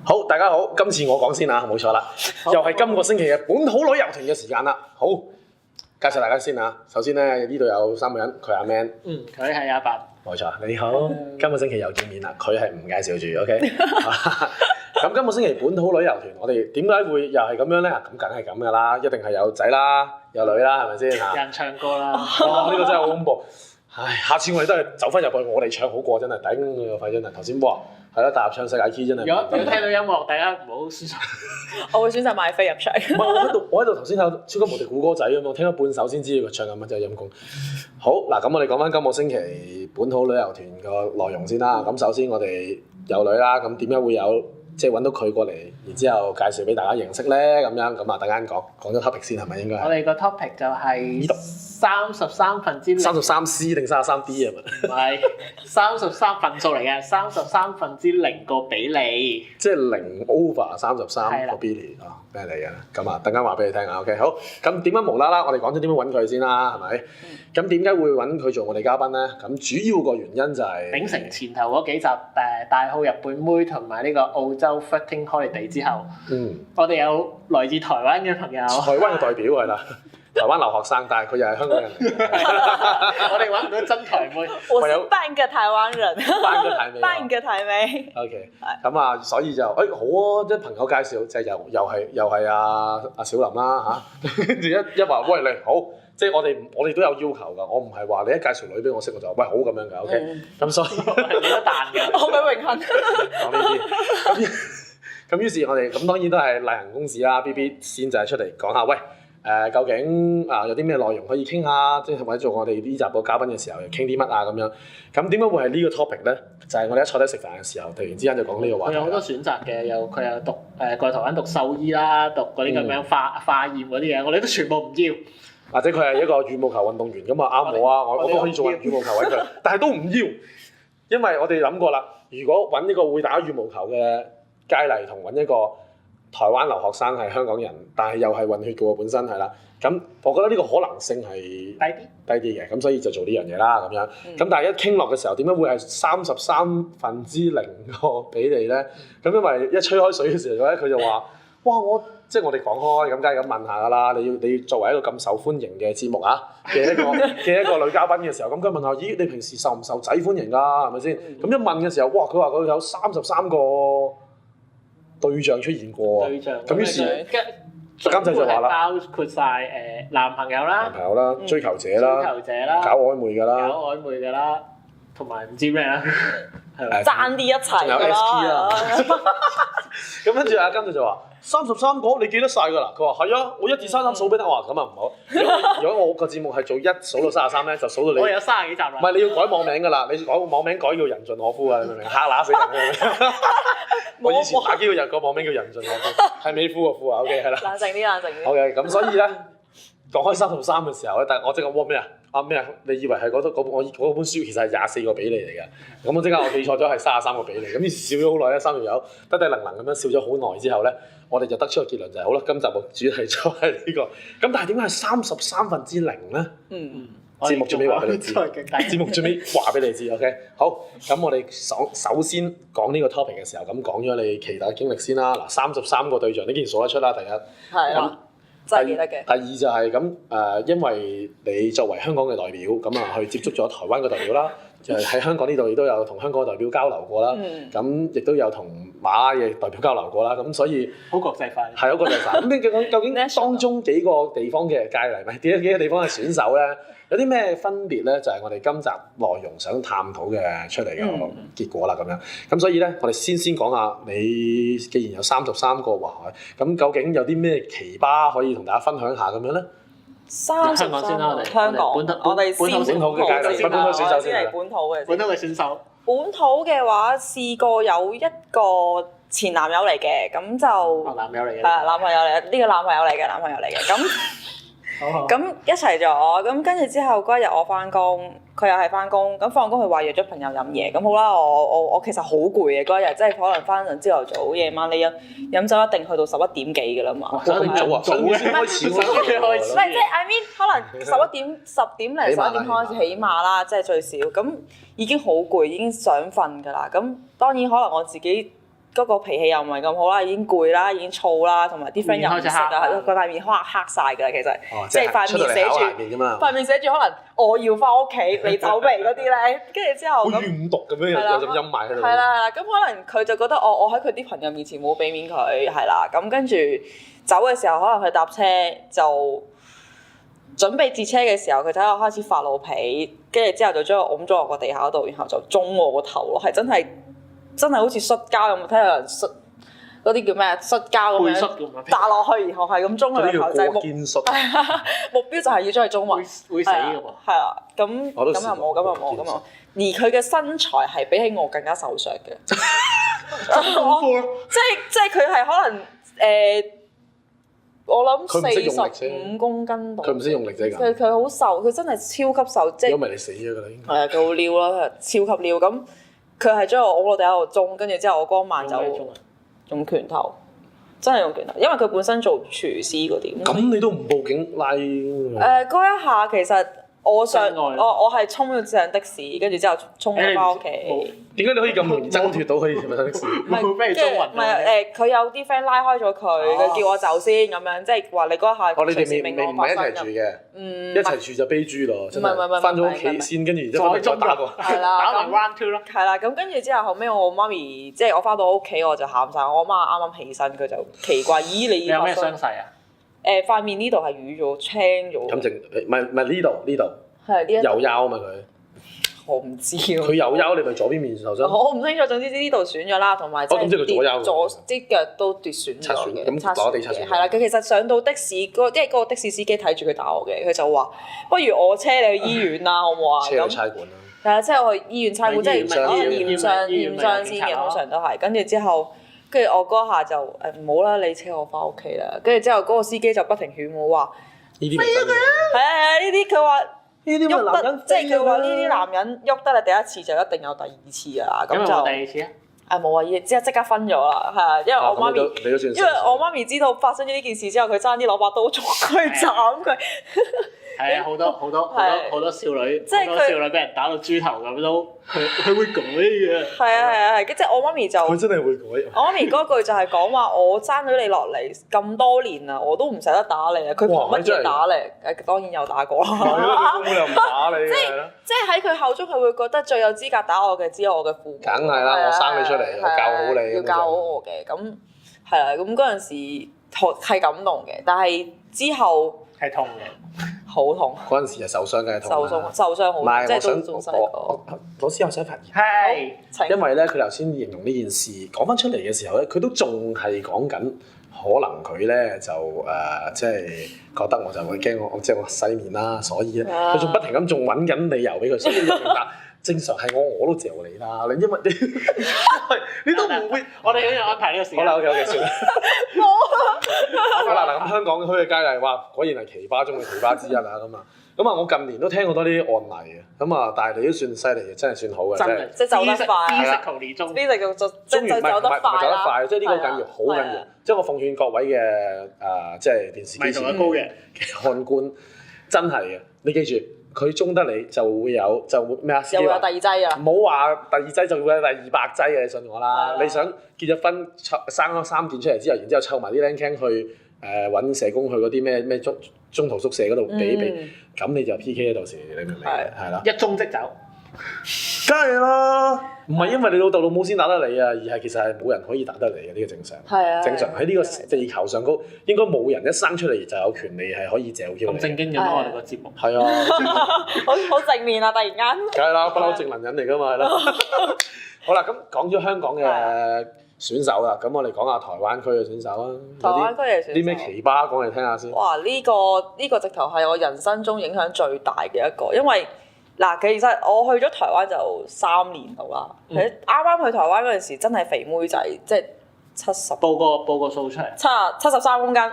好，大家好，今次我講先啊，冇錯啦，又係今個星期嘅本土旅遊團嘅時間啦。好，介紹大家先啊。首先咧，呢度有3個人，佢係阿 Man， 佢係阿伯，冇錯，你好。今個星期又見面啦，佢係唔介紹住 ，OK。咁今個星期本土旅遊團，我哋點解會又係咁樣咧？咁梗係咁噶啦，一定係有仔啦，有女啦，係咪先嚇？有人唱歌啦，哇！呢個真係好恐怖。唉，下次我哋都係走翻入去，我哋唱好過真係，頂佢個肺真係。頭先哇，係啦，大合唱世界 key 真係。如果聽到音樂，大家唔好選擇。我會選擇買飛入場。唔係，我喺度頭先有超級無敵估歌仔咁嘛，聽咗半首先知佢唱緊乜，真係陰功。好嗱，咁我哋講翻今個星期本土旅遊團個內容先啦。咁首先我哋有女啦，咁點解會有即係揾到佢過嚟，然之後介紹俾大家認識咧？咁樣咁啊，等間講咗 topic 先係咪應該？我哋個 topic 就係33%。33C 定33D 啊嘛？唔係33份數嚟嘅，33%個比例。即係0 over 33個比例啊，咩嚟嘅？咁啊，等間話俾你聽啊。OK， 好。咁點解無啦啦？我哋講咗點樣揾佢先啦，係咪？咁點解會揾佢做我哋嘉賓咧？咁主要個原因就係秉承前頭嗰幾集大號日本妹同埋呢個澳洲 Flirting Holiday 之後，我哋有來自台灣嘅朋友，台灣嘅代表係啦，台灣留學生，但係佢又係香港人嚟嘅。我哋揾唔到真台妹，我是半個台灣人，半個台妹，半個台妹。OK， 咁啊，所以就好啊，即係朋友介紹，就係又係阿小林啦嚇，跟住一話喂你好。即係我哋都有要求㗎，我唔係話你一介紹女俾我識我就喂好咁樣㗎 ，OK？咁所以係你一彈嘅，我嘅榮幸。講呢啲，咁於是我哋咁當然都係例行公事啦。BB 先就係出嚟講下，喂究竟有啲咩內容可以傾下，即係或者做我哋呢集個嘉賓嘅時候又傾啲乜啊咁樣。咁點解會係呢個 topic 咧？就係我哋一坐低食飯嘅時候，突然之間就講呢個話題。佢有好多選擇嘅，佢有讀過台灣讀獸醫啦，讀嗰啲咁樣化驗嗰啲嘢，我哋都全部唔要。或者佢係一個羽毛球運動員咁啊，啱我啊，我都可以做羽毛球揾佢，但係都唔要，因為我哋諗過啦，如果揾一個會打羽毛球嘅佳麗同揾一個台灣留學生係香港人，但係又係混血嘅喎，本身係啦，咁我覺得呢個可能性係低啲嘅，咁所以就做呢樣嘢啦咁樣。咁但係一傾落嘅時候，點解會係33%個比例咧？咁因為一吹開水嘅時候咧，佢就話：哇，即係我哋講開，咁梗係咁問下㗎啦。你要作為一個咁受歡迎嘅節目啊嘅一個女嘉賓嘅時候，咁佢問下：咦，你平時受唔受仔歡迎㗎？係咪先？咁一問嘅時候，哇！佢話佢有33個對象出現過。對象。咁於是監製就話啦，包括晒男朋友啦、追求者啦、搞曖昧㗎啦，同埋唔知咩啦，爭啲一齊㗎啦。咁跟住阿監製就話：33個你記得晒㗎啦？佢話係啊，我1至33數俾得。我話咁啊唔好。如果我個節目係做1數到33咧，就數到你。我有30幾集啦。唔係你要改網名㗎啦，你改網名改叫人盡可夫啊！你明唔明？嚇乸死人㗎！我以前打機嗰日個網名叫人盡可夫，係美夫個夫啊。OK 係啦。冷靜啲。OK 咁所以咧講開33嘅時候咧，但係我即刻喎咩啊？咩啊？你以為係嗰本書其實係24個比例嚟㗎？咁我即刻我記錯咗係33個比例。咁於是笑咗好耐咧，3條友低能咁樣笑咗好耐之後咧，我哋就得出個結論就係好啦，今集嘅主題就係呢個。咁但係點解係33%咧？節目最尾話俾你知。節目最尾話俾你知 ，OK？ 好，咁我哋首先講呢個 topic 嘅時候，咁講咗你其他經歷先啦。嗱，33個對象，你竟然數得出啦，第一。係啊。真係記得嘅。第二就係咁因為你作為香港嘅代表，咁啊去接觸咗台灣嘅代表啦，就係喺香港呢度亦都有同香港嘅代表交流過啦，咁亦都有同馬拉嘅代表交流過啦，咁所以好國際化。係好國際化。咁究竟當中幾個地方嘅佳麗，唔係幾個地方嘅選手咧，有啲咩分別咧？就係我哋今集內容想探討嘅出嚟嘅結果啦，咁樣。咁所以咧，我哋先講下你既然有33個話，咁究竟有啲咩奇葩可以同大家分享下咁樣咧？香港先啦，我哋香港，我哋本土嘅佳麗，本土選手先係本土嘅。本土嘅選手。本土嘅話，試過有一個前男友嚟嘅，咁就男友嚟嘅。係男朋友嚟嘅，呢個男朋友嚟嘅，咁一齊咗，咁跟住之後嗰日我翻工，佢又係翻工，咁放工佢話約咗朋友飲嘢，咁好啦，我其實好攰嘅嗰日，即係可能翻陣朝頭早、夜晚你飲酒一定去到11點幾㗎啦嘛。咁早啊？早先開始喎。唔係即係 I mean 可能10點零11點開始起碼啦，即係最少，咁已經好攰，已經想瞓㗎啦。咁當然可能我自己嗰個脾氣又唔係咁好啦，已經攰啦，已經燥啦，同埋啲 friend 又唔識啊，佢塊面黑晒㗎啦，其實，即係塊面寫住，塊面寫住可能我要翻屋企，你走未嗰啲咧，跟住之後好怨毒咁樣有陣陰霾喺度。係啦，咁可能佢就覺得我喺佢啲朋友面前冇俾面佢，係啦，咁跟住走嘅時候，可能佢搭車就準備截車嘅時候，佢睇我開始發老脾，跟住之後就將我擁咗落個地下度，然後就中我個頭咯，係真係好似摔跤咁，睇到有人摔嗰啲叫咩？摔跤咁樣砸落去，然後係咁中佢個頭，就係目標就係要將佢中暈，會死嘅喎。係啦，咁又冇。而佢嘅身材係比起我更加瘦削嘅，即係佢係可能我諗45公斤度。佢唔識用力啫，佢好瘦，佢真係超級瘦，即係。如果唔係你死咗㗎啦，應該。係啊，佢好撩啦，超級撩咁。佢係將我攞地喺度中，跟住之後我嗰晚就用拳頭，真係用拳頭，因為佢本身做廚師嗰啲。咁你都唔報警拉？嗰一下其實我係衝咗上的士，跟住之後衝咗翻屋企。點解你可以咁容易掙脫到可以上的士？唔係俾人中暈。唔係佢有啲 friend 拉開咗佢叫我走先咁樣，即係話你嗰一下。你哋未唔係一齊住嘅。一齊住就悲豬咯，真係。翻咗屋企先，跟住然之後再打過。係啦，打埋 round two 咯。係啦，咁跟住之後後尾我媽咪即係我翻到屋企我就喊晒，我媽啱啱起身佢就奇怪，咦你有咩傷勢啊？塊面呢度係瘀咗青咗。咁唔係呢度。係呢一右腰啊嘛佢。我唔知喎。佢右腰，你咪左邊面受傷。我唔清楚，總之呢度損咗啦，同埋即係啲腳都跌損咗嘅。咁攞地擦損。係啦，佢其實上到的士，因為嗰個的士司機睇住佢打我嘅，佢就話：不如我車你去醫院啦，好唔好啊？車去差館啦。係啊，車我去醫院差館，即係驗傷先嘅，通常都係。跟住之後，跟住我嗰下就唔好啦，你車我翻屋企啦。跟住之後嗰個司機就不停勸我話：呢啲咪真嘅。係啊，呢啲佢話。呢啲咪男人，即係佢話呢啲男人喐得啦，第一次就一定有第二次㗎啦。咁就第二次啊？冇啊，即刻分咗啦，係啊，因為我媽咪，因為我媽咪知道發生咗呢件事之後，佢爭啲攞把刀捉佢斬佢。係啊，好多少女，即係少女俾人打到豬頭咁都，佢會改嘅。係啊，即係我媽咪就佢真係會改。我媽咪嗰句就係講話，我爭咗你落嚟咁多年啦，我都唔捨得打你啊！佢憑乜嘢打你？當然有打過啦。係咯，佢又唔打你嘅。即係喺佢口中，佢會覺得最有資格打我嘅只有我嘅父母。梗係啦，我生你出嚟，我教好你。要教好我嘅，咁係啦，咁嗰陣時係感動嘅，但係之後係痛嘅。好痛！嗰陣時係受傷嘅痛啦，受傷好，唔係，即係都仲細個。老師，我想發言。係。因為咧，佢頭先形容呢件事講翻出嚟嘅時候咧，佢都仲係講緊，可能佢咧就即係覺得我就會驚我即係我洗面啦，所以咧佢仲不停咁仲揾緊理由俾佢，所以你明白。正常係我都嚼你啦，因為你都唔會。我哋咁樣安排呢個時間。好啦，OK，算啦。冇。好啦，嗱咁香港區嘅佳麗，哇，果然係奇葩中嘅奇葩之一啊咁啊！咁啊，我近年都聽好多啲案例嘅，咁啊，但係你都算犀利嘅，真係算好嘅，即係走得快。physically 中。physically 即係走得快，即係呢個緊要，好緊要。即係我奉勸各位嘅即係電視機前嘅看官，真係嘅，你記住。佢中得你就會咩啊？又會有第二劑啊！唔好話第二劑就會有第200劑嘅，你信我啦！你想結咗婚生咗3件出嚟之後，然之後湊埋啲僆 can 去揾社工去嗰啲咩中途宿舍嗰度比，咁你就 PK 到時你明唔明？係啦，一中即走，梗係啦！唔係因為你老豆老母先打得你啊，而係其實係冇人可以打得你嘅，呢個正常。係啊，正常喺呢個地球上高，應該冇人一生出嚟就有權利係可以嚼 Q 你。咁正經嘅咯，我哋個節目。係啊，好正面啊！突然間。梗係啦，不嬲正能人嚟㗎嘛，係啦。好啦，咁講咗香港嘅選手啦，咁我哋講下台灣區嘅選手啊。台灣區嘅選手。啲咩奇葩講嚟聽下先。哇！呢個直頭係我人生中影響最大嘅一個，因為。嗱，其實我去咗台灣就3年度啦。啱啱去台灣嗰陣時，真係肥妹仔，即係70。報個數出嚟。73公斤。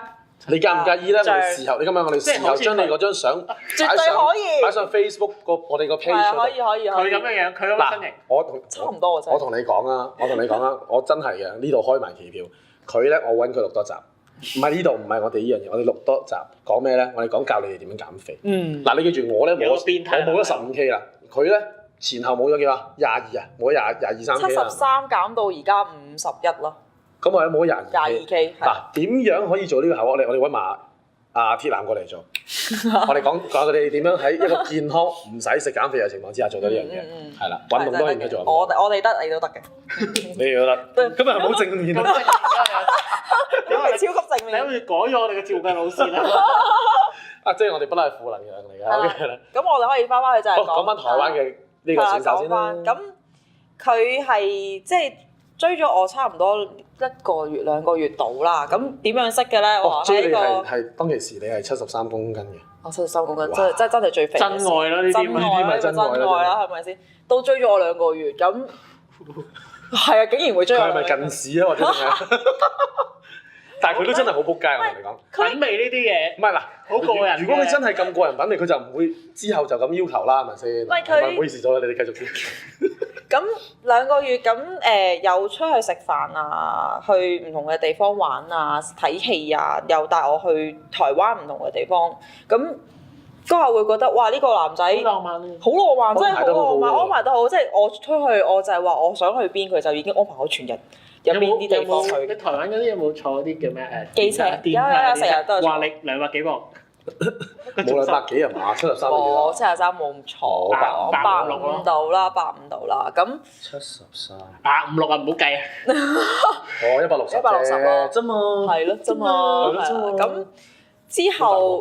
你介唔介意咧？我哋事後，你今日我哋事後將你嗰張相絕對可以擺上 Facebook 我哋個 page 可以。佢咁樣，佢咁嘅身形。差唔多我同你講啊，我真係嘅，呢度開埋期票。佢咧，我揾佢錄多集。唔係呢度，唔係我哋呢樣嘢，我哋錄多集講咩咧？我哋講教你哋點樣減肥。嗱，你記住我咧，我冇咗15K 啦。佢咧前後冇咗幾多？22啊，冇咗22、23 K 啦。73減到而家51咯。咁我有冇22 K？嗱，點樣可以做呢個效果？我哋揾埋阿鐵男過嚟做。我哋講佢哋點樣喺一個健康唔使食減肥嘅情況之下做到呢樣嘢。係啦，運動當然唔使做。我哋得，你都得嘅。你都得。今日係冇正面啊！因為超級正面。你好似改咗我哋嘅照計路線啦。啊，即係我哋不嬲係負能量嚟㗎。OK 啦。咁我哋可以翻返去就係講翻台灣嘅呢個選手先啦。咁佢係即係追咗我差唔多1個月2個月到啦。咁點樣識嘅咧？我追你係當其時你係73公斤嘅。我73公斤，真係最肥。真愛啦呢啲咪真愛啦，係咪先？都追咗我2個月，咁係啊，竟然會追我。佢係咪近視啊？或者點樣？但係佢都真係好撲街，我同你講。品味呢啲嘢唔係嗱，好個人。如果佢真係咁個人品味，佢就唔會之後就咁要求啦，係咪先？唔係佢。唔好意思咗啦，你哋繼續先。咁2個月咁又出去食飯啊，去唔同嘅地方玩啊，睇戲啊，又帶我去台灣唔同嘅地方。咁嗰下會覺得哇！呢個男仔好浪漫，好浪漫，真係好浪漫，安安排得好。即係我出去，我就係話我想去邊，佢就已經安排好全日。有邊啲地方去？你台灣嗰啲有冇坐啲叫咩機車？有成日都有。話你200幾磅？冇200幾啊嘛，73幾冇73冇咁錯，150到啦，150到啦。咁73 156啊，唔好計啊！哦，160啫，啫嘛。係咯，啫嘛。咁之後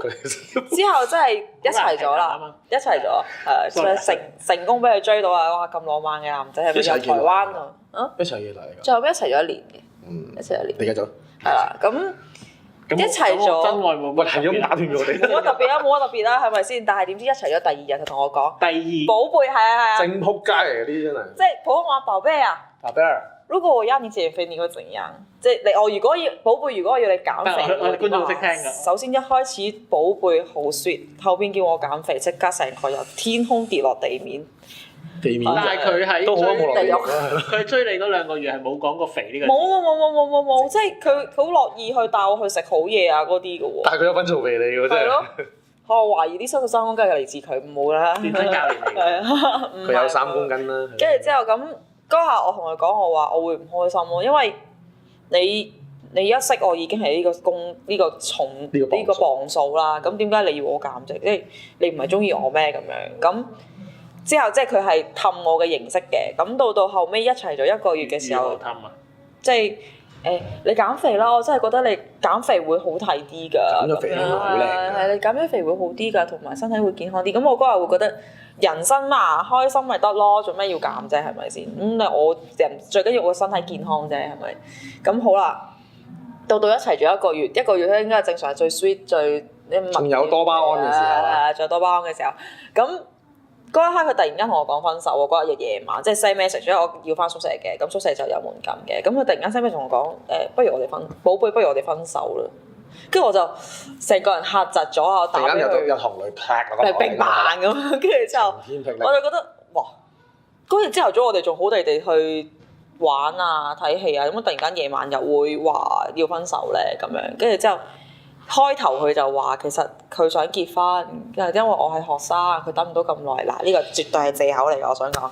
真係一齊咗啦，一齊咗，成功俾佢追到啊！哇，咁浪漫嘅男仔係咪由台灣啊？一齊幾耐㗎？最後尾一齊咗1年嘅，一齊1年。你繼續。係啦，咁一齊咗。真愛冇乜。係咁打斷咗我哋。冇乜特別啊，冇乜特別啦，係咪先？但係點知一齊咗第2日就同我講。第2。寶貝係啊。正撲街嚟嘅呢啲真係。即係普通話寶貝啊。寶貝兒。如果我要你減肥，你會怎樣？即係我如果要寶貝，如果我要你減肥，我哋觀眾識聽㗎。首先一開始寶貝好 sweet，後邊叫我減肥，即刻成個由天空跌落地面。地面。但係佢喺都好冇地獄。佢追你嗰2個月係冇講過肥呢個。冇，即係佢好樂意去帶我去食好嘢啊嗰啲嘅喎。但係佢有份做肥你㗎喎，真係。係咯。我懷疑啲73公斤係嚟自佢，唔好啦。健身教練嚟㗎。佢有3公斤啦。跟住之後咁。嗰下我同佢講，我話我會唔開心咯，因為你一識我已經係呢個重呢個磅數啦，咁點解你要我減啫？即係你唔係中意我咩咁樣？咁之後即係佢係氹我嘅形式嘅，咁到後尾一齊咗1個月嘅時候，即係你減肥啦，我真係覺得你減肥會好睇啲㗎，減咗肥好靚㗎，係你減咗肥會好啲㗎，同埋身體會健康啲。咁我嗰日會覺得。人生嘛，開心咪得咯，做咩要減啫？係咪先？我人最緊要我身體健康啫，係咪？咁好啦，到一齊咗1個月，1個月咧應該係正常係最 sweet 最仲有多巴胺嘅時候啊，仲有多巴胺嘅時候。咁嗰一刻佢突然間同我講分手喎，嗰日夜晚即係 send message，因為我要翻宿舍嘅，咁宿舍就有門禁嘅。咁佢突然間 send message 同我講不如我哋寶貝，不如我哋分手啦。跟住我就成個人嚇窒咗啊！突然間有行雷劈落個砰砰咁，跟住之後我就覺得哇！嗰日朝頭早我哋仲好地去玩啊、睇戲啊，咁突然間夜晚又會話要分手咧咁樣，跟住之後開頭佢就話其實佢想結婚，因為我係學生，佢等唔到咁耐。嗱，呢個絕對係藉口嚟㗎，我想講，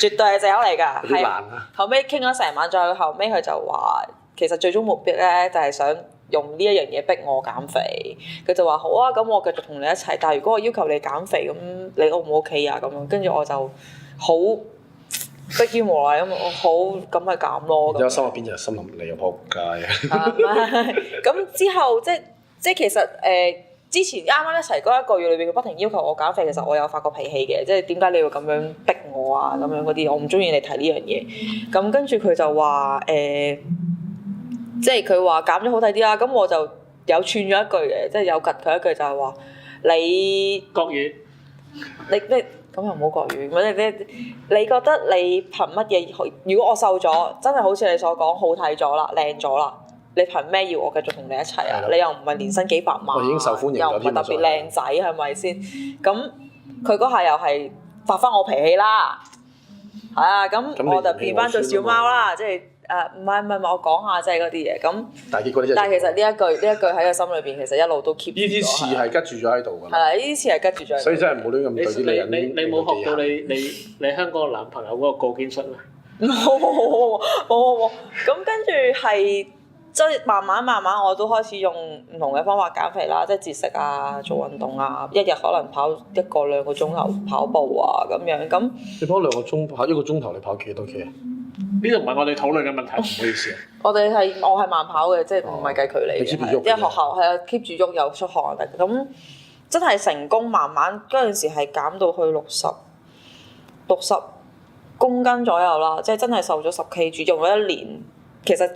絕對係藉口嚟㗎。有啲難啊！後尾傾咗成晚，再後尾佢就話其實最終目標咧就係想用呢一樣嘢逼我減肥。佢就話好啊，咁我繼續同你一齊，但係如果我要求你減肥，咁你 O 唔 OK 啊？咁樣跟住我就好逼於無奈咁，我好咁咪減咯。有心入邊就心諗你又仆街啊！咁之後即係其實之前啱啱一齊嗰1個月裏邊，佢不停要求我減肥，其實我有發過脾氣嘅，即係點解你要咁樣逼我啊？咁樣嗰啲，我唔中意你提呢樣嘢。咁跟住佢就話即係佢話減咗好睇啲啦。咁我就有串咗一句嘅，即係有及佢一句就係話你國語，你咁又唔好國語。你覺得你憑乜嘢？如果我瘦咗，真係好似你所講好睇咗啦、靚咗啦。你憑咩要我繼續同你一齊啊？你又唔係年薪幾百萬，我已經受歡迎又唔係特別靚仔，係咪先？咁佢嗰下又係發翻我脾氣啦，係啊，咁我就變翻做小貓啦，即係唔係，我講下即係嗰啲嘢咁。但係結果呢？但係其實呢一句喺個心裏邊，其實一路都 keep 住咗。呢啲刺係拮住咗喺度㗎。係啦，呢啲刺係拮住咗。所以真係冇亂咁對啲女人。你冇學到你香港男朋友嗰個過肩術咩？冇。咁跟住係即係慢慢我都開始用唔同嘅方法減肥啦，即係節食啊、做運動啊，一日可能跑1個2個鐘頭跑步啊咁樣咁。你跑2個鐘跑1個鐘頭，你跑幾多 K 啊？呢度唔係我哋討論嘅問題，唔好意思啊。我係慢跑嘅，即係唔係計距離嘅，因為學校係啊 keep 住喐有出汗力，咁真係成功慢慢嗰陣時係減到去60公斤左右啦，即係真係瘦咗10 kg，用咗1年。其實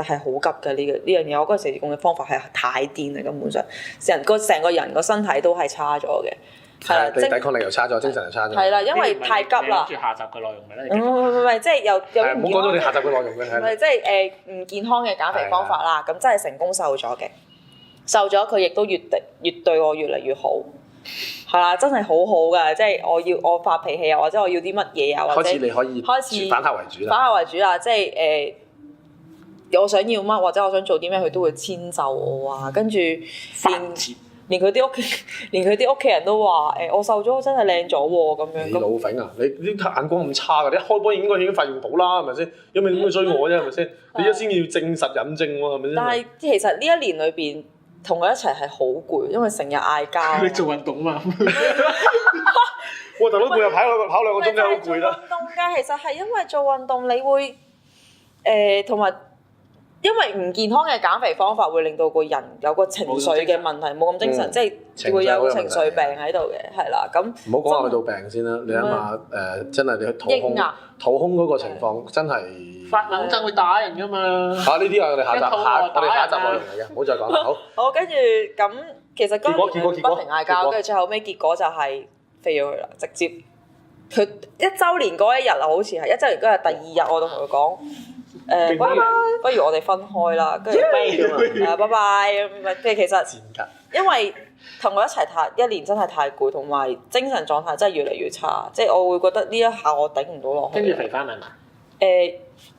係好急嘅呢樣嘢，我嗰陣時用嘅方法係太癲啦，根本上成個人個身體都係差咗嘅，係啦，抵抗力又差咗，精神又差咗。係啦，因為太急啦。跟住下集嘅內容咪咧？唔係，即係有唔好講到你下集嘅內容嘅係。唔係即係唔健康嘅減肥方法啦，咁真係成功瘦咗嘅，瘦咗佢亦都越對我越嚟越好。係啦，真係好好㗎，即係我發脾氣啊，或者我要啲乜嘢啊，或者開始你可以反客為主啦。反客為主啦，即係我想要乜或者我想做啲咩，佢都會遷就我啊。跟住連佢啲屋企人都話我瘦咗真係靚咗喎咁樣。你老揈啊！你啲眼光咁差㗎，你一開波應該已經發現到啦，係咪先？有冇點去追我啫？係咪先？你而家先要證實引證喎，係咪先？但係其實呢一年裏邊同佢一齊係好攰，因為成日嗌交。你做運動嘛？哇！大佬每日跑2個鐘真係好攰啦。做運動㗎，其實係因為做運動你會同埋。因為唔健康嘅減肥方法會令到個人有個情緒嘅問題，冇咁精神，即係會有情緒病喺度嘅，係啦。咁唔好講話去到病先啦，你諗下真係你去肚胸嗰個情況真係發冷震會打人㗎嘛。呢啲我哋下一集內容嚟嘅，唔好再講啦。好，跟住咁其實嗰陣不停嗌交，跟住最後尾結果就係飛咗佢啦，直接佢1週年嗰一日啊，好似係1週年嗰日第2日，我就同佢講。不如我哋分開啦，跟住拜拜。其實因為同我一齊1年真係太攰，同埋精神狀態真係越嚟越差，即係我會覺得呢一下我頂唔到落去。跟住肥翻係嘛？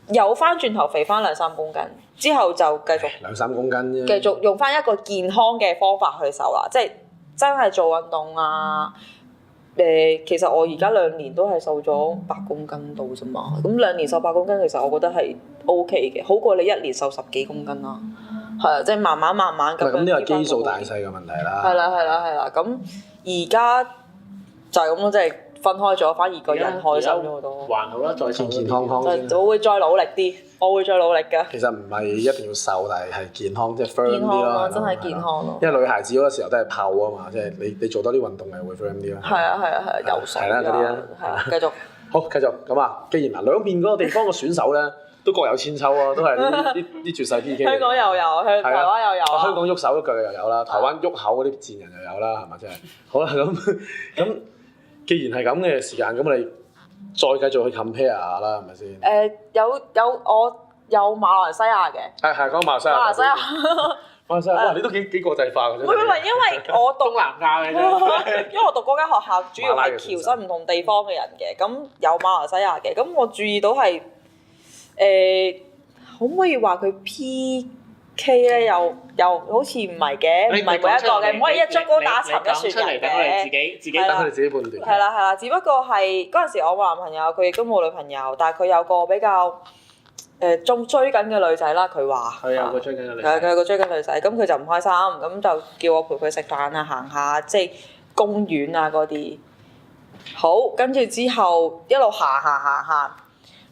有翻轉頭肥翻2-3公斤，之後就繼續2-3公斤啫。繼續用翻一個健康嘅方法去瘦啦，即係真係做運動啊。其實我而家2年都係瘦咗8公斤到啫嘛，咁2年瘦8公斤，其實我覺得係 OK 嘅，好過你1年瘦10幾公斤啦。係啊，即係慢慢咁樣。咁呢個基數大細嘅問題啦。係啦，咁而家就係咁咯，即係分開咗，反而個人開心咗好多。還好啦，再健健康康先。我會再努力啲，我會再努力㗎。其實唔係一定要瘦，但係健康即係 firm 啲咯。真係健康咯。因為女孩子嗰個時候都係泡啊嘛，即係你做多啲運動咪會 firm 啲咯。係啊，游水嗰啲啦。係啊，繼續。好，繼續咁啊！既然兩邊嗰個地方嘅選手咧都各有千秋啊，都係啲絕世 PK。香港又有，台灣又有。香港喐手喐腳又有啦，台灣喐口嗰啲賤人又有啦，係咪真係？好啦，咁既然係咁嘅時間，咁我哋再繼續去 compare 下啦，係咪先？有馬來西亞嘅。係講馬來西亞。馬來西亞，哇！你都幾國際化嘅啫。唔係，因為我讀東南亞嘅啫。因為我讀嗰間學校主要係僑生唔同地方嘅人嘅，咁有馬來西亞嘅，咁我注意到係可唔可以話佢 PK 咧？又好似唔係嘅，唔係每一個嘅，唔可以一竹篙打沉一船人嘅。等佢哋自己等佢哋自己判斷。係啦，只不過係嗰陣時我冇男朋友，佢亦都冇女朋友，但係佢有個比較仲追緊嘅女仔啦。佢話佢有個追緊嘅女仔。佢有個追緊女仔，咁佢就唔開心，咁就叫我陪佢食飯啊，行下即係公園啊嗰啲。好，跟住之後一路行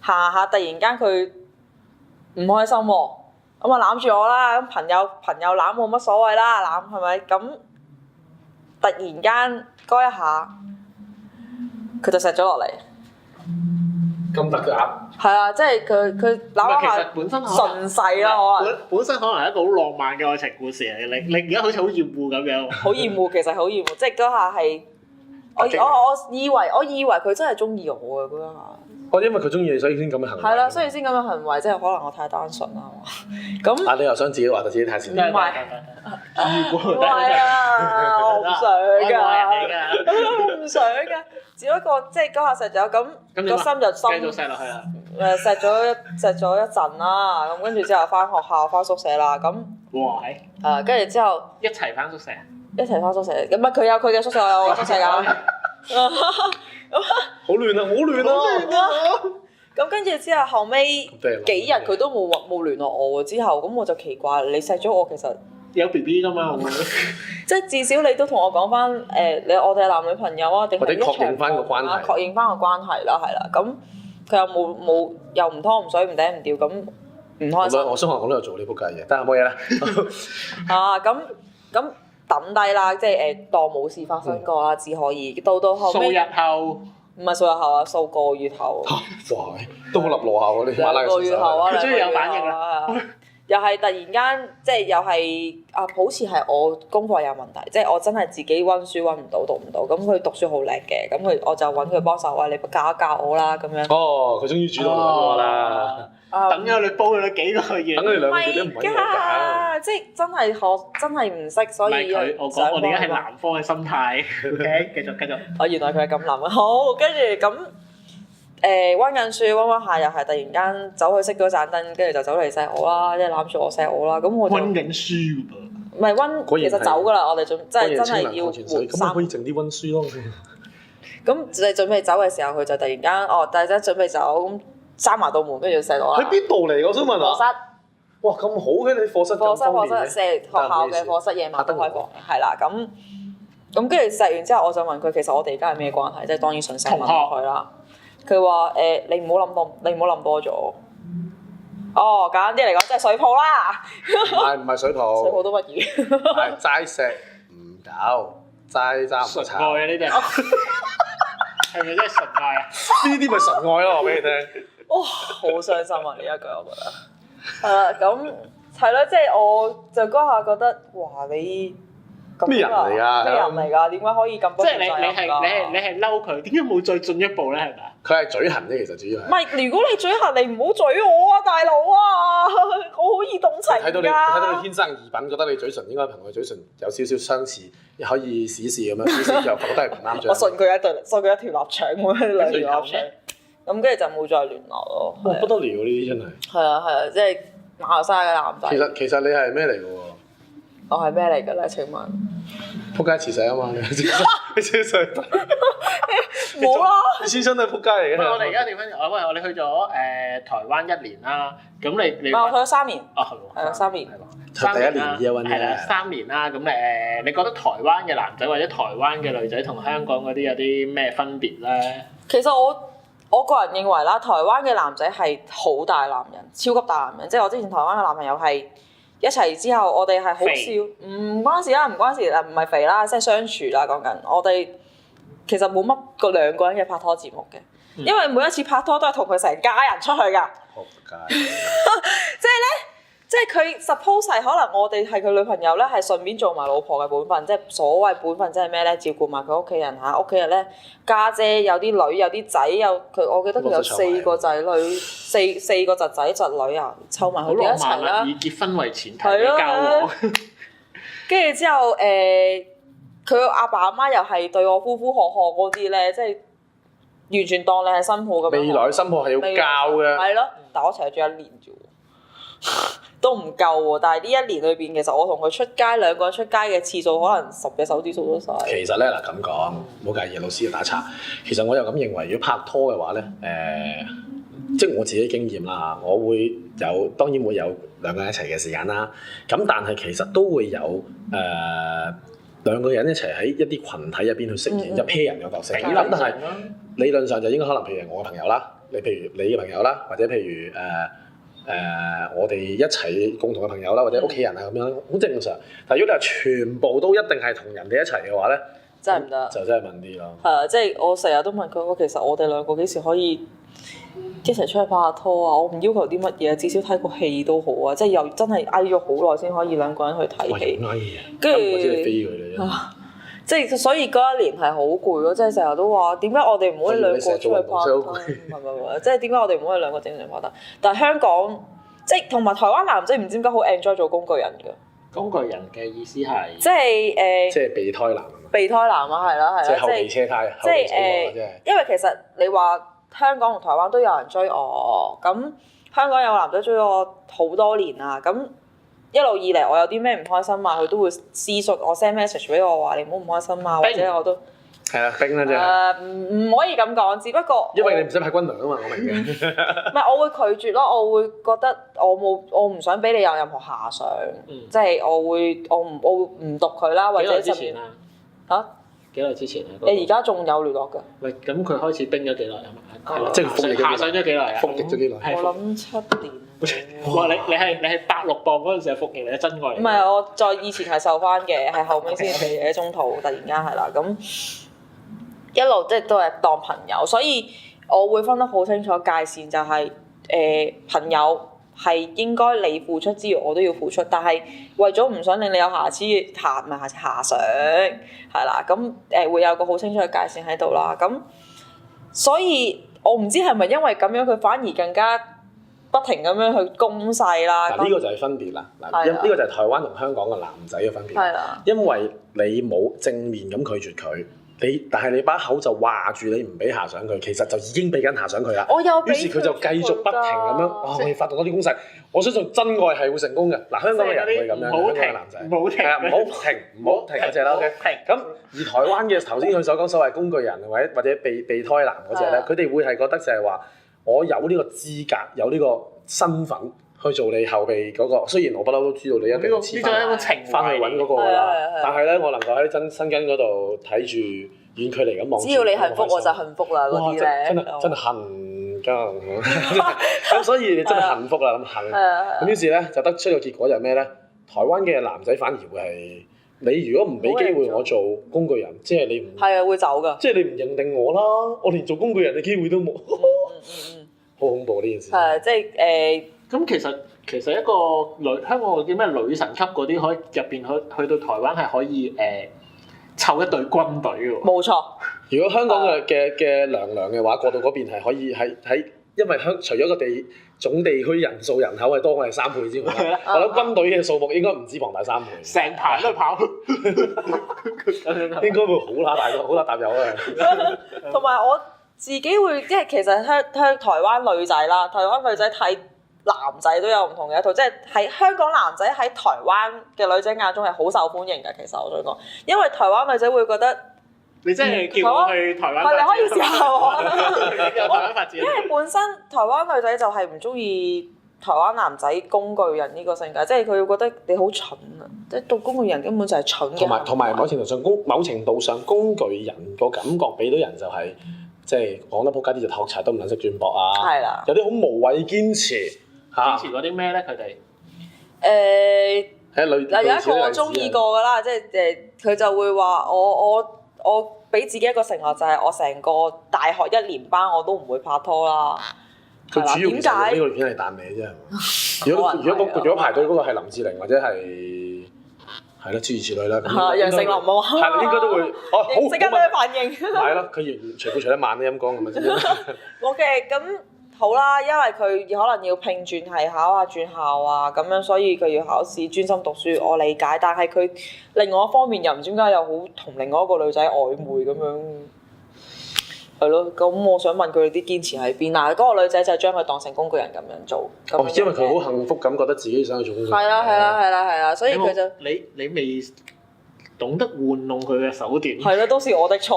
下，突然間佢唔開心喎，咁啊攬住我啦，咁朋友攬冇乜所謂啦，攬係咪？咁突然間嗰一下，佢就錫咗落嚟。咁突㗎？係啊，即係佢攬下順勢咯，可能。本身可能係一個好浪漫嘅愛情故事嚟，你而家好似好厭惡咁樣。好厭惡，其實好厭惡，即係嗰下係我以為佢真係中意我嘅嗰一下。因為佢中意你，所以先咁嘅行為。係啦，所以先咁嘅行為，即係可能我太單純啦。咁你又想自己話自己太善良？唔係，唔係啊！我唔想㗎，我唔想㗎。只不過即係嗰下實咗咁個心就深。繼續錫落去啦。錫咗一陣啦，咁跟住之後翻學校翻宿舍啦，咁哇跟住之後一齊翻宿舍，一齊翻宿舍，咁佢有佢嘅宿舍，我有我嘅宿舍㗎。好亂啊！好亂啊！咁跟住之後後尾幾日佢都冇聯絡我喎，之後咁我就奇怪，你錫咗我其實有 BB 㗎嘛？即係至少你都同我講翻我哋係男女朋友啊，定係一場或者確認翻個關係，確認翻個關係啦，係啦，咁佢又冇又唔拖唔水唔嗲唔吊，咁唔開心。我中學我都有做呢仆街嘢，但係冇嘢啦。咁抌低啦，即係當冇事發生過啦，只可以到後尾。數日後。唔係數日後啊，數個月後。哇！都好立落下喎，你馬拉兩個月後啊，佢終於有反應啦。又係突然間，即係又係啊，好似係我功課有問題，即係我真係自己温書温唔到，讀唔到。咁佢讀書好叻嘅，咁我就揾佢幫手話：你教一教我啦，咁樣。哦，佢終於主動揾我啦。等咗你煲咗幾個月。等咗你兩個月都唔揾我㗎。即係真係唔識，所以我講我哋而家係男方嘅心態。OK，繼續。哦，原來佢係咁諗啊！好，跟住咁温緊書温下，又係突然間走去熄咗盞燈，跟住就走嚟錫我啦，即係攬住我錫我啦。咁我就温緊書㗎噃。唔係温，其實走㗎啦，我哋真係要換衫。咁可以靜啲温書咯。咁你準備走嘅時候，佢就突然間大家準備走，咁閂埋道門，跟住錫我啦。喺邊度嚟？我想問下。課室。哇！咁好嘅，你課室咁方便嘅。學校嘅課室夜晚都開課，係啦。咁跟住錫完之後，我就問佢其實我哋而家係咩關係？即係當然順勢問佢啦。佢話你唔好諗多咗。哦，簡單啲嚟講，即係水泡啦。唔係水泡。水泡都乜嘢？係齋錫唔夠，齋爭唔純愛啊！呢啲係咪真係純愛啊？呢啲咪純愛咯，我俾你聽。哇！好傷心啊！呢一句我覺得。係啦，咁係咯，即係我就嗰下覺得，哇！你咩人嚟㗎？咩人嚟㗎？點解可以咁不負責任㗎？你係嬲佢，點解冇再進一步咧？係咪？佢係嘴痕啫，其實主要係。唔係，如果你嘴痕，你唔好嘴我啊，大佬啊！我好易動情㗎。睇到你天生異品，覺得你嘴唇應該同佢嘴唇有少少相似，可以試試咁樣，試試又覺得係唔啱。我信佢一條臘腸咁樣兩條臘腸，咁跟住就冇再聯絡咯。不得了呢啲真係。係啊，即係馬來西亞嘅男仔。其實你係咩嚟㗎喎？我係咩嚟㗎咧？請問？撲街磁石啊嘛！你先上冇啦！你先生都係撲街嚟嘅。我哋而家調翻轉，我哋去咗台灣1年啦。咁你我去咗3年。哦，係喎。3年。第一年2温係啦，3年啦。咁你覺得台灣嘅男仔或者台灣嘅女仔同香港嗰啲有啲咩分別咧？其實我個人認為啦，台灣嘅男仔係好大男人，超級大男人。即係我之前台灣嘅男朋友係一齊之後，我哋係好笑，唔關事啦，唔關事啦，唔係肥啦，即係相處啦。講緊我哋其實冇乜個兩個人嘅拍拖節目嘅，因為每一次拍拖都係同佢成家人出去㗎。即係佢 suppose 係可能我哋係佢女朋友咧，係順便做埋老婆嘅本分，即係所謂本分即係咩咧？照顧埋佢屋企人嚇，屋企人咧家姐有啲女有啲仔，我記得佢有4個仔女，四個侄仔侄女啊，湊埋佢哋一齊啦。以結婚為前提嘅交往。跟住之後佢阿爸阿媽又係對我呼呼喝喝嗰啲咧，即係完全當你係新抱咁樣。未來新抱係要教嘅。係咯，但我一齊住1年啫喎。都唔夠喎，但係呢1年裏邊，其實我同佢出街兩個人出街嘅次數，可能10隻手指數得晒。其實咧嗱咁講，唔好介意老師嘅打岔。其實我又咁認為，如果拍拖嘅話咧，即係我自己經驗啦，我會當然會有兩個人一齊嘅時間啦。咁但係其實都會有兩個人一齊喺一啲群體入邊去飾演一 pair 人嘅角色。咁但係理論上就應該可能譬如我嘅朋友啦，譬如你嘅朋友啦，或者譬如我哋一齊共同嘅朋友啦，或者屋企人啊咁樣，好正常。但係如果你話全部都一定係同人哋一齊嘅話咧，真係唔得。就真係問啲咯。係啊，即係我成日都問佢，其實我哋兩個幾時可以一齊出去拍下拖啊？我唔要求啲乜嘢，至少睇個戲都好啊！即係又真係嗌咗好耐先可以兩個人去睇戲。跟住我知你飛佢啦。即係所以嗰1年係好攰咯，即係成日都話點解我哋唔可以兩個出去拍拖？唔係，即係點解我哋唔可以兩個正常拍拖？但係香港即係同埋台灣男仔唔知點解好 enjoy 做工具人㗎。工具人嘅意思係即係即係備胎男啊嘛。備胎男啊，係啦，即係後備車胎，後備車喎，即係。因為其實你話香港同台灣都有人追我，咁香港有個男仔追我好多年啦，咁一路以嚟我有啲咩唔開心啊，佢都會私信我 send message 俾我話你唔好唔開心啊，或者我都係啊，冰啦真係。唔可以咁講，只不過因為你唔使派軍糧啊嘛，我明嘅。唔係，我會拒絕咯，我會覺得我唔想俾你有任何遐想，即係我會唔讀佢啦，或者幾耐之前啊？嚇？幾耐之前啊？你而家仲有聯絡㗎？喂，咁佢開始冰咗幾耐啊？即係服役下上咗幾耐啊？服役咗幾耐？我諗7年。哇！你係86磅嗰陣時係服役嚟嘅真愛嚟。唔係，我再以前係瘦翻嘅，係後尾先肥嘅，中途突然間係啦，咁一路即係都係當朋友，所以我會分得好清楚界線，就係朋友係應該你付出之餘，我都要付出，但係為咗唔想令你有瑕想係啦，咁會有個好清楚嘅界線喺度啦，咁所以我唔知係咪因為咁樣佢反而更加不停咁樣去攻勢啦。嗱呢個就係分別啦。嗱，呢個就係台灣同香港嘅男仔嘅分別。係啦。因為你冇正面咁拒絕佢，但係你把口就話住你唔俾遐想佢，其實就已經俾緊遐想佢啦。我有俾。於是佢就繼續不停咁樣，我要發動多啲攻勢。我相信真愛係會成功嘅。嗱，香港嘅人會咁樣，香港嘅男仔係啊，唔好停嗰隻啦。OK。咁而台灣嘅頭先佢所講所謂工具人或者備胎男嗰隻咧，佢哋會係覺得就係話我有呢個資格，有呢個身份去做你後備嗰個。雖然我不嬲都知道你一定要黐翻去揾嗰個㗎啦，但係咧我能夠喺身根嗰度睇住遠距離咁望，只要你幸福我就幸福啦嗰啲咧，真係恨㗎。咁所以你真係幸福啦，咁恨。咁於是咧就得出個結果就係咩咧？台灣嘅男仔反而會係你如果唔俾機會我做工具人，即係你唔係啊會走㗎，即係你唔認定我啦，我連做工具人嘅機會都冇。好恐怖呢件事。係即係咁其實一個香港叫咩女神級嗰啲，可以入邊去到台灣係可以湊一隊軍隊嘅喎。冇錯。如果香港嘅娘嘅話，過到嗰邊係可以喺因為除咗個總地區人口係多我哋3倍之外，我諗軍隊嘅數目應該唔止龐大3倍。成排都跑。應該會好乸大友啊！同埋我自己會，即係其實香台灣女仔啦，台灣女仔睇男仔都有唔同嘅一套，即係喺香港男仔喺台灣嘅女仔眼中係好受歡迎嘅。其實我想講，因為台灣女仔會覺得你真係叫我去台灣，你可以試下我。有台灣發展。因為本身台灣女仔就係唔中意台灣男仔工具人呢個性格，即係佢會覺得你好蠢啊！即係做工具人根本就係蠢嘅。同埋某程度上工具人個感覺俾到人就係、即係講得仆街啲就托柴都唔撚識轉駁啊！係啦，有啲好無謂堅持嚇。堅持嗰啲咩咧？佢哋有一個我中意過㗎啦，即係佢就會話我俾自己一個承諾，就係我成個大學1年班我都唔會拍拖啦。佢主要其實呢個片係彈你啫，係嘛？如果排隊嗰個係林志玲或者係啦，諸如此類啦。楊丞琳啊嘛，係應該都會好即刻俾佢反應。係咯，佢除褲除得慢都陰公咁咪先。OK，咁好啦，因為佢可能要拼轉係考啊、轉校啊咁樣，所以佢要考試專心讀書，我理解。但係佢另外一方面又唔知點解又好同另外一個女仔曖昧咁樣。係咯，咁我想問佢哋啲堅持喺邊？嗱，嗰個女仔就將佢當成工具人咁樣做。因為佢好幸福咁，覺得自己想去做工具人。係啦，所以佢就你未懂得玩弄佢嘅手段。係咯，都是我的錯，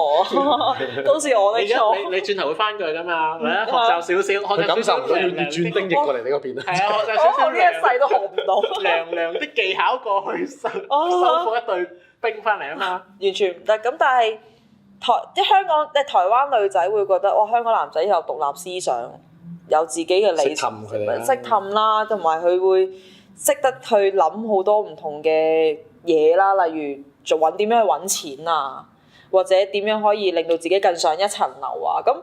都是我的錯。你轉頭會翻佢㗎嘛？學習少少，佢感受唔到要轉兵役過嚟你嗰邊啊。係啊，學習少少。我呢一世都學唔到。涼的技巧過去收復一隊兵翻嚟啊嘛。完全唔得，咁但係。香港台灣女仔會覺得哇，香港男仔有獨立思想，有自己嘅理想，識氹啦，同埋佢會識得去諗好多唔同嘅嘢啦，例如點樣去揾錢啊，或者點樣可以令到自己更上一層樓啊。咁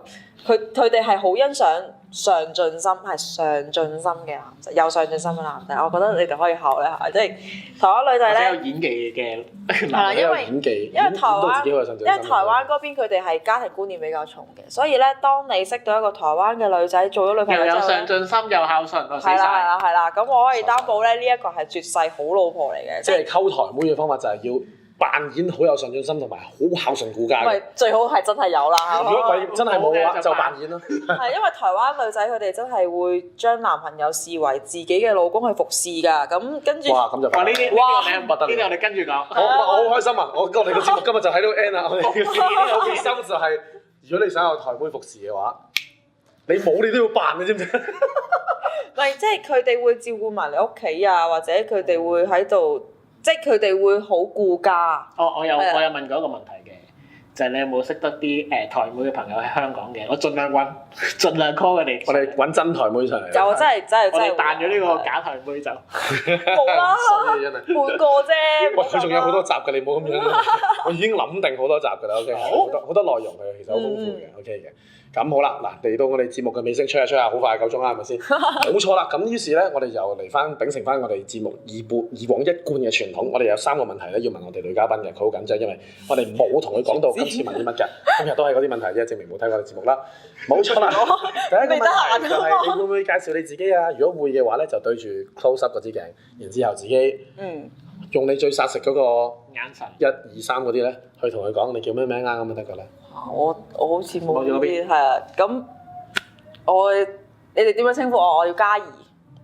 佢哋係好欣賞上進心嘅男仔，有上進心嘅男仔，我覺得你哋可以考慮下，即係台灣女仔咧，有演技嘅，係啦，因為台灣嗰邊佢哋係家庭觀念比較重嘅，所以咧，當你識到一個台灣嘅女仔做咗女朋友之後，又有上進心又孝順，係啦，咁我可以擔保咧，呢一個係絕世好老婆嚟嘅。即係溝台妹嘅方法就係要扮演好有上進心同埋好孝順顧家嘅。咪最好係真係有啦。如果唔係真係冇嘅話，就扮演咯。係因為台灣女仔佢哋真係會將男朋友視為自己嘅老公去服侍㗎，咁跟住哇，咁就哇！呢啲不得了，呢啲我哋跟住講。我好開心啊！我哋嘅節目今日就喺度 end 啦。我哋嘅決心就係，如果你想有台妹服侍嘅話，你冇你都要扮，你知唔知？咪即係佢哋會照顧埋你屋企啊，或者佢哋會喺度，即係佢哋會好顧家。我有問過一個問題嘅，就係你有冇識得啲台妹嘅朋友喺香港嘅？我盡量揾，盡量 call 佢哋。我哋揾真台妹上嚟。有真係我哋彈咗呢個假台妹就冇啦，衰真係。半個啫。喂，佢仲有好多集㗎，你冇咁樣。我已經諗定好多集㗎啦，OK，好多內容佢其實好豐富嘅，OK 嘅。咁好啦，嗱嚟到我哋節目嘅尾聲，吹下，好快夠鐘啦，係咪先？冇錯啦，咁於是咧，我哋又嚟翻秉承翻我哋節目以往一貫嘅傳統，我哋有3個問題咧要問我哋女嘉賓嘅，佢好緊張，因為我哋冇同佢講到今次問啲乜嘅，今日都係嗰啲問題啫，證明冇睇過我哋節目啦。冇錯啦，第一個問題就係你會唔會介紹你自己啊？如果會嘅話咧，就對住 close up 嗰支鏡，然之後自己用你最殺食嗰個眼神1、2、3嗰啲咧，去同佢講你叫咩名啊咁就得㗎啦。我好似冇呢啲係啊，咁你哋點樣稱呼我？我要嘉怡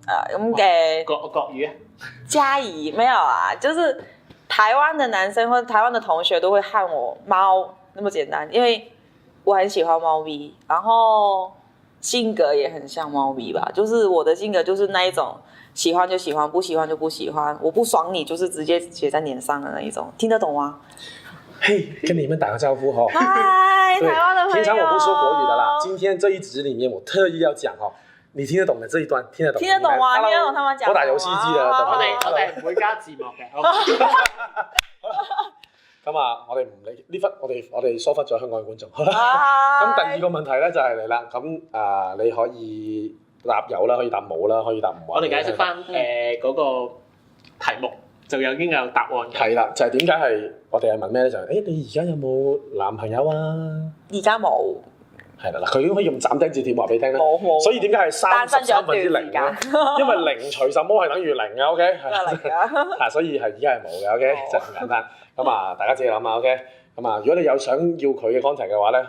啊咁嘅國語啊，嘉怡沒有啊，就是台灣的男生或者台灣的同學都會喊我貓那麼簡單，因為我很喜歡貓咪，然後性格也很像貓咪吧，就是我的性格就是那一種喜歡就喜歡，不喜歡就不喜歡，我不爽你就是直接寫在臉上的那一種，聽得懂嗎？嘿，跟你們打個招呼哈。嗨，台灣的朋友。平常我不說國語的啦，今天這一集裡面我特意要講哈，你聽得懂的這一段聽得懂。聽得懂啊，聽得懂他們講。我打遊戲機的。我哋唔會加字幕嘅。咁啊，我哋唔理呢忽，我哋疏忽咗香港嘅觀眾。咁第二個問題咧就係嚟啦，咁你可以答有啦，可以答冇啦，可以答唔揾。我哋解釋翻嗰個題目。就已經有答案嘅。係啦，就係點解係我哋係問咩咧？就係你而家有冇男朋友啊？而家冇。係啦，嗱，佢已經可以用斬釘截鐵話俾你聽啦。冇。所以點解係33%咧？因為零除什麼係等於零嘅，OK？係㗎。所以係而家係冇嘅，OK？就咁簡單。咁啊，大家自己諗下，OK？咁啊，如果你有想要佢嘅 contact 嘅話咧，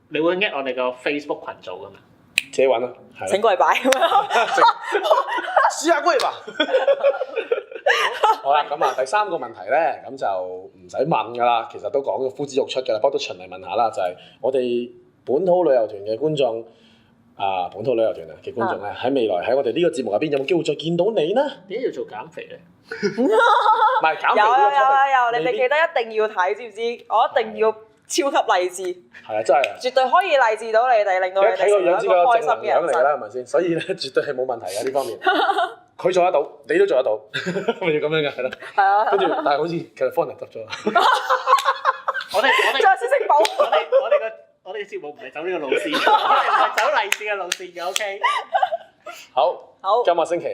你會 at 我哋個 Facebook 群組㗎嘛？自己揾啦。請跪拜咁樣。試下跪吧。好啦，咁啊，第3個問題咧，咁就唔使問㗎啦，其實都講咗呼之欲出㗎啦，不過都循例問下啦，就係我哋本土旅遊團嘅觀眾本土旅遊團嘅觀眾咧，喺未來喺我哋呢個節目入邊有冇機會再見到你呢？點解要做減肥咧？唔係減肥呢個 topic，有，你哋記得一定要睇，知唔知？我一定要超級勵志。係啊，真係。絕對可以勵志到你哋，令到你哋成為一個開心嘅人嚟啦，係咪先？所以咧，絕對係冇問題嘅呢方面。佢做得到，你都做得到，咪要咁樣嘅係咯。係啊。跟住，但係好似其實方人執咗。我哋仲有小食堡。我哋嘅節目唔係走呢個路線，我哋唔係走勵志嘅路線嘅 ，OK。好，今個星期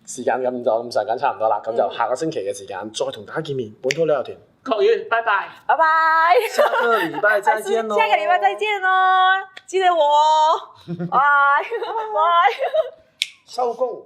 時間咁上緊差唔多啦，咁就下個星期嘅時間再同大家見面。本土旅遊團，國語，拜拜，拜拜。下個禮拜再見咯。下個禮拜再見咯，記得我哦。拜拜。收工。